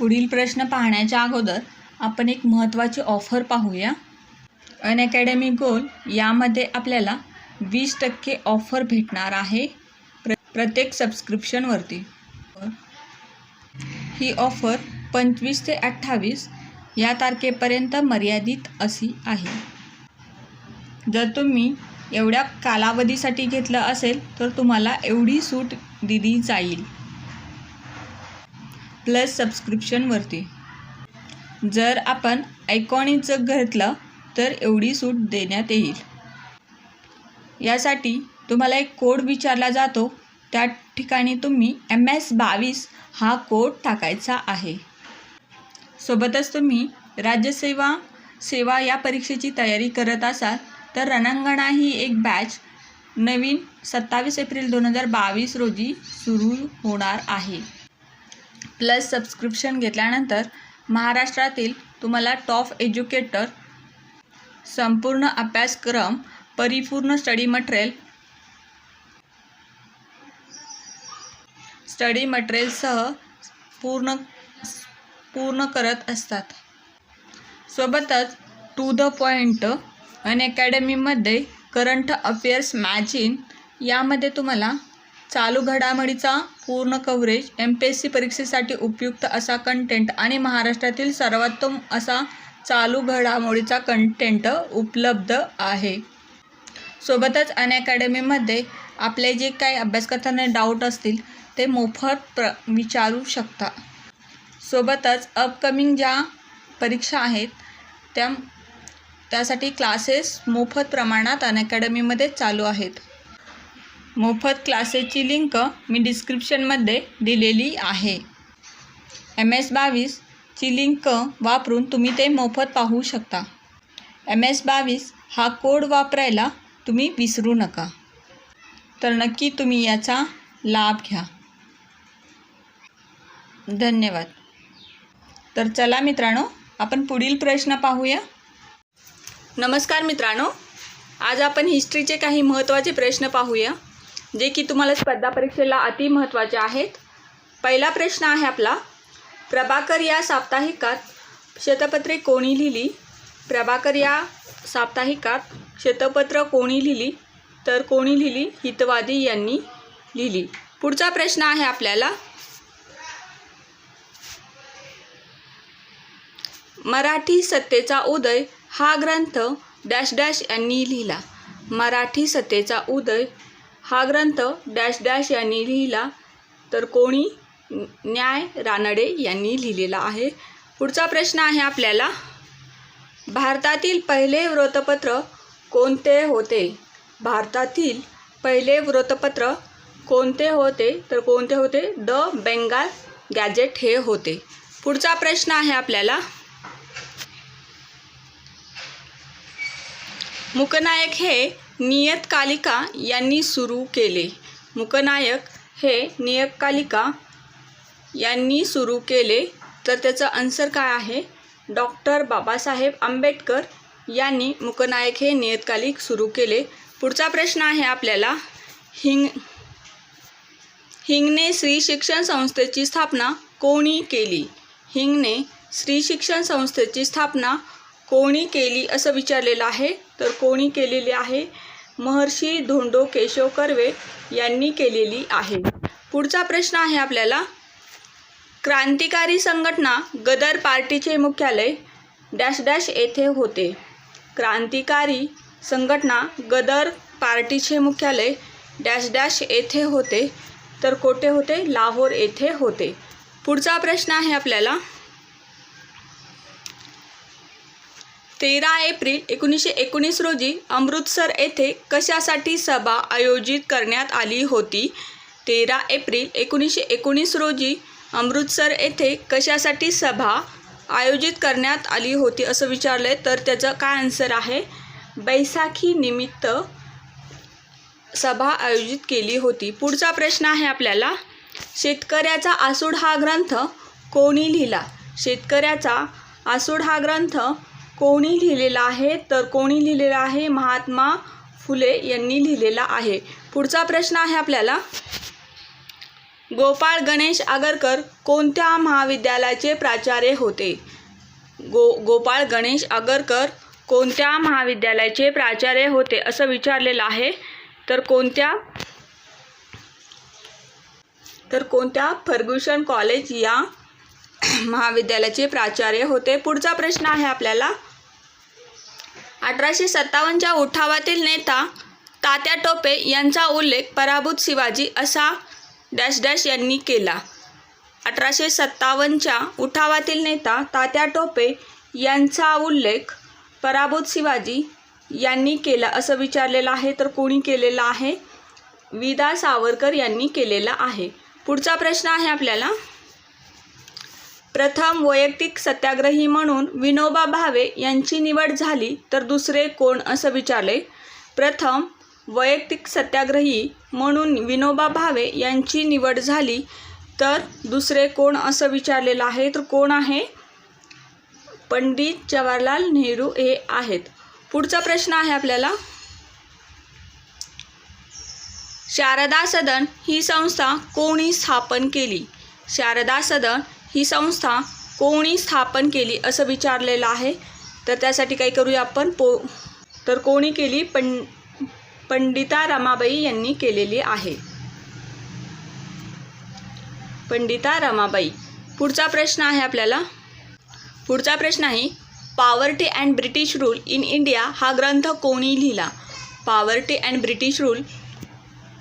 पुढील प्रश्न पाहण्याच्या अगोदर आपण एक महत्त्वाची ऑफर पाहूया। अनअकॅडमी गोल यामध्ये आपल्याला 20% ऑफर भेटणार आहे प्रत्येक सबस्क्रिप्शनवरती। ही ऑफर 25 ते 28 या तारखेपर्यंत मर्यादित अशी आहे। जर तुम्ही एवढ्या कालावधीसाठी घेतलं असेल तर तुम्हाला एवढी सूट दिली जाईल प्लस सबस्क्रिप्शनवरती। जर आपण आयकॉनिकचं घेतलं तर एवढी सूट देण्यात येईल। यासाठी तुम्हाला एक कोड विचारला जातो, त्या ठिकाणी तुम्ही MS22 हा कोड टाकायचा आहे। सोबतच तुम्ही राज्यसेवा या परीक्षेची तयारी करत असाल तर रणांगणा ही एक बॅच नवीन 27 एप्रिल 2022 रोजी सुरू होणार आहे। प्लस सबस्क्रिप्शन घेतल्यानंतर महाराष्ट्रातील तुम्हाला टॉप एज्युकेटर, संपूर्ण अभ्यासक्रम, परिपूर्ण स्टडी मटेरियलसह पूर्ण करत असतात। सोबतच टू द पॉइंट अनअकॅडमीमध्ये करंट अफेअर्स मॅगझिन यामध्ये तुम्हाला चालू घडामोडीचा पूर्ण कव्हरेज, MPSC परीक्षेसाठी उपयुक्त असा कंटेंट आणि महाराष्ट्रातील सर्वोत्तम असा चालू घडामोडीचा कंटेंट उपलब्ध आहे। सोबतच अनअकॅडमीमध्ये आपले जे काही अभ्यास करताना डाऊट असतील ते मोफत विचारू शकता। सोबतच अपकमिंग ज्या परीक्षा आहेत त्यासाठी क्लासेस मोफत प्रमाणात अनअकॅडमीमध्ये चालू आहेत। मोफत क्लासेसची लिंक मी डिस्क्रिप्शनमध्ये दिलेली आहे। MS22 ची लिंक वापरून तुम्ही ते मोफत पाहू शकता। MS22 हा कोड वापरायला तुम्ही विसरू नका। तर नक्की तुम्ही याचा लाभ घ्या। धन्यवाद। तर चला मित्रांनो, आपण पुढील प्रश्न पाहूया। नमस्कार मित्रांनो, आज आपण हिस्ट्रीचे काही महत्त्वाचे प्रश्न पाहूया जे की तुम्हाला स्पर्धा परीक्षेला अति महत्त्वाचे आहेत। पहिला प्रश्न आहे आपला, प्रभाकर या साप्ताहिकात शतपत्रे कोणी लिहिली? प्रभाकर या साप्ताहिकात शतपत्र कोणी लिहिली? तर कोणी लिहिली? हितवादी यांनी लिहिली। पुढचा प्रश्न आहे आपल्याला, मराठी सत्तेचा उदय हा ग्रंथ डॅश डॅश यांनी लिहिला। मराठी सत्तेचा उदय हा ग्रंथ डॅश डॅश यांनी लिहिला। तर कोणी? न्याय रानडे यांनी लिहिलेला आहे। पुढचा प्रश्न आहे आपल्याला, भारतातील पहिले वृत्तपत्र कोणते होते? भारतातील पहिले वृत्तपत्र कोणते होते? तर कोणते होते? द बेंगाल गॅझेट हे होते। पुढचा प्रश्न आहे आपल्याला, मूकनायक हे नियतकालिका यांनी सुरू केले। मूकनायक हे नियतकालिका यांनी सुरू केले। तर त्याचा आन्सर काय आहे? डॉक्टर बाबासाहेब आंबेडकर यांनी मूकनायक हे नियतकालिक सुरू केले। पुढचा प्रश्न आहे आपल्याला, हिंगणे स्त्री शिक्षण संस्थेची स्थापना कोणी केली? हिंगणे स्त्री शिक्षण संस्थेची स्थापना कोणी केली असं विचारलेलं आहे। तर कोणी केलेली आहे? महर्षी धोंडो केशव कर्वे यांनी केलेली आहे। पुढचा प्रश्न आहे आपल्याला, क्रांतिकारी संघटना गदर पार्टीचे मुख्यालय डॅश डॅश येथे होते। क्रांतिकारी संघटना गदर पार्टीचे मुख्यालय डॅश डॅश येथे होते। तर कोठे होते? लाहोर येथे होते। पुढचा प्रश्न आहे आपल्याला, 13 एप्रिल 1919 रोजी अमृतसर येथे कशासाठी सभा आयोजित करण्यात आली होती? 13 एप्रिल 1919 रोजी अमृतसर येथे कशासाठी सभा आयोजित करण्यात आली होती असं विचारलंय। तर त्याचं काय आन्सर आहे? बैसाखी निमित्त सभा आयोजित केली होती। पुढचा प्रश्न आहे आपल्याला, शेतकऱ्याचा आसूड हा ग्रंथ कोणी लिहिला? शेतकऱ्याचा आसूड हा ग्रंथ कोणी लिहिलेला आहे? तर कोणी लिहिलेला आहे? महात्मा फुले यांनी लिहिलेला आहे। पुढचा प्रश्न आहे आपल्याला, गोपाळ गणेश आगरकर कोणत्या महाविद्यालयाचे प्राचार्य होते? गोपाळ गणेश आगरकर कोणत्या महाविद्यालयाचे प्राचार्य होते असं विचारलेलं आहे. तर कोणत्या फर्ग्युसन कॉलेज या महाविद्यालयाचे प्राचार्य होते. पुढचा प्रश्न आहे आपल्याला 1857च्या उठावातील नेता तात्या टोपे यांचा उल्लेख पराभूत शिवाजी असा डॅश डॅश यांनी केला. 1857च्या उठावातील नेता तात्या टोपे यांचा उल्लेख पराभूत शिवाजी यांनी केला असं विचारलेलं आहे. तर कोणी केलेला आहे? विदा सावरकर यांनी केलेला आहे. पुढचा प्रश्न आहे आपल्याला प्रथम वैयक्तिक सत्याग्रही म्हणून विनोबा भावे यांची निवड झाली तर दुसरे कोण असं विचारले. प्रथम वैयक्तिक सत्याग्रही म्हणून विनोबा भावे यांची निवड झाली तर दुसरे कोण असं विचारलेलं आहे. तर कोण आहे? पंडित जवाहरलाल नेहरू हे आहेत. पुढचा प्रश्न आहे आपल्याला शारदा सदन ही संस्था कोणी स्थापन केली? शारदा सदन ही संस्था कोणी स्थापन केली असं विचारलेलं आहे. तर त्यासाठी काय करूया आपण तर कोणी केली? पंडिता रमाबाई यांनी केलेली आहे. पंडिता रमाबाई. पुढचा प्रश्न आहे आपल्याला पुढचा प्रश्न आहे poverty and British rule in India हा ग्रंथ कोणी लिहिला? Poverty and British rule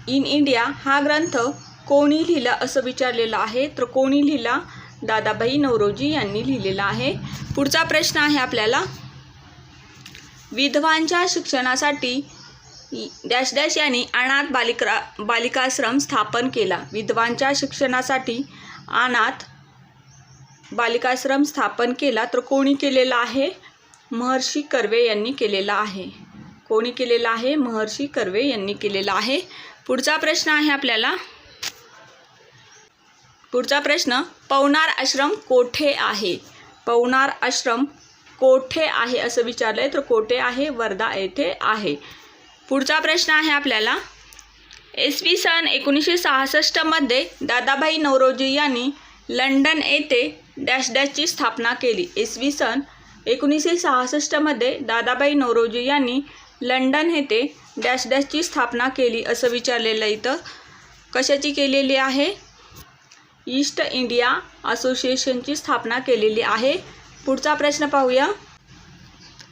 in India हा ग्रंथ कोणी लिहिला असं विचारलेलं आहे. तर कोणी लिहिला? दादाभाई नौरोजी यांनी लिहिलेला आहे. पुढचा प्रश्न आहे आपल्याला विधवांच्या शिक्षणासाठी डॅश डॅश यांनी अनाथ बालिकाश्रम स्थापन केला. विधवांच्या शिक्षणासाठी अनाथ बालिकाश्रम स्थापन केला तर कोणी केलेला आहे? महर्षी कर्वे यांनी केलेला आहे. कोणी केलेला आहे? महर्षी कर्वे यांनी केलेला आहे. पुढचा प्रश्न आहे आपल्याला पुढचा प्रश्न पवनार आश्रम कोठे आहे? पवनार आश्रम कोठे आहे असं विचारलंय. तर कोठे आहे? वर्धा येथे आहे. पुढचा प्रश्न आहे आपल्याला इसवी सन 1966 मध्ये दादाभाई नौरोजी यांनी लंडन येथे डॅश डॅशची स्थापना केली. इसवी सन 1966 मध्ये दादाभाई नौरोजी यांनी लंडन येथे डॅश डॅशची स्थापना केली असं विचारलेलं इथं. कशाची केलेली आहे? ईस्ट इंडिया असोसिएशनची स्थापना केलेली आहे. पुढचा प्रश्न पाहूया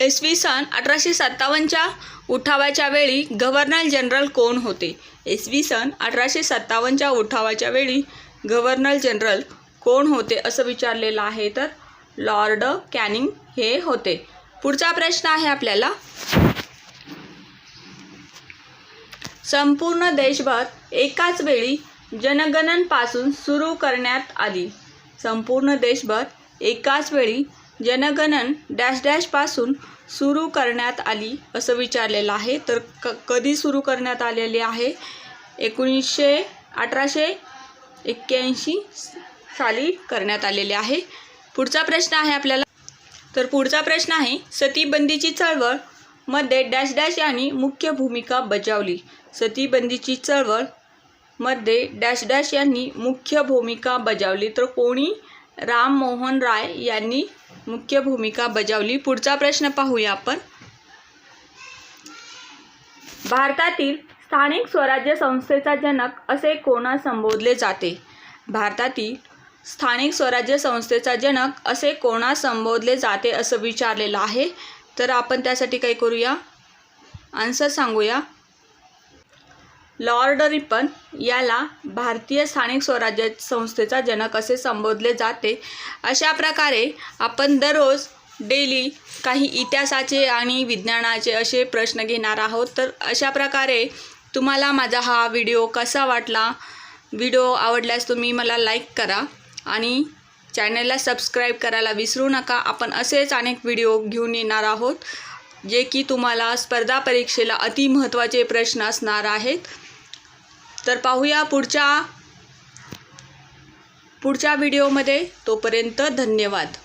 इसवी सन 1857च्या उठावाच्या वेळी गव्हर्नर जनरल कोण होते? इसवी सन 1857च्या उठावाच्या वेळी गव्हर्नर जनरल कोण होते असं विचारलेलं आहे. तर लॉर्ड कॅनिंग हे होते. पुढचा प्रश्न आहे आपल्याला संपूर्ण देशभर एकाच वेळी जनगणनेपासून सुरू करण्यात आली. संपूर्ण देशभर एकाच वेळी जनगणन डॅश डॅशपासून सुरू करण्यात आली असं विचारलेलं आहे. तर कधी सुरू करण्यात आलेली आहे? 1881 साली करण्यात आलेले आहे. पुढचा प्रश्न आहे आपल्याला तर पुढचा प्रश्न आहे सतीबंदीची चळवळ मध्ये डॅश डॅश यांनी मुख्य भूमिका बजावली. सतीबंदीची चळवळ मध्ये डॅश डॅश यांनी मुख्य भूमिका बजावली. तर कोणी? राम मोहन राय यांनी मुख्य भूमिका बजावली. पुढचा प्रश्न पाहूया आपण भारतातील स्थानिक स्वराज्य संस्थेचा जनक असे कोणास संबोधले जाते? भारतातील स्थानिक स्वराज्य संस्थेचा जनक असे कोणास संबोधले जाते असं विचारलेलं आहे. तर आपण त्यासाठी काय करूया? आन्सर सांगूया. लॉर्ड रिपन याला भारतीय स्थानिक स्वराज्य संस्थेचा जनक असे संबोधले जाते. अशा प्रकारे आपण दररोज डेली काही इतिहासाचे आणि विज्ञानाचे असे प्रश्न घेणार आहोत. तर अशा प्रकारे तुम्हाला माझा हा व्हिडिओ कसा वाटला? व्हिडिओ आवडल्यास तुम्ही मला लाईक करा आणि चॅनलला सबस्क्राईब करायला विसरू नका. आपण असेच अनेक व्हिडिओ घेऊन येणार आहोत जे की तुम्हाला स्पर्धा परीक्षेला अति महत्त्वाचे प्रश्न असणार आहेत. तर पाहूया पुढच्या व्हिडिओमध्ये. तोपर्यंत धन्यवाद.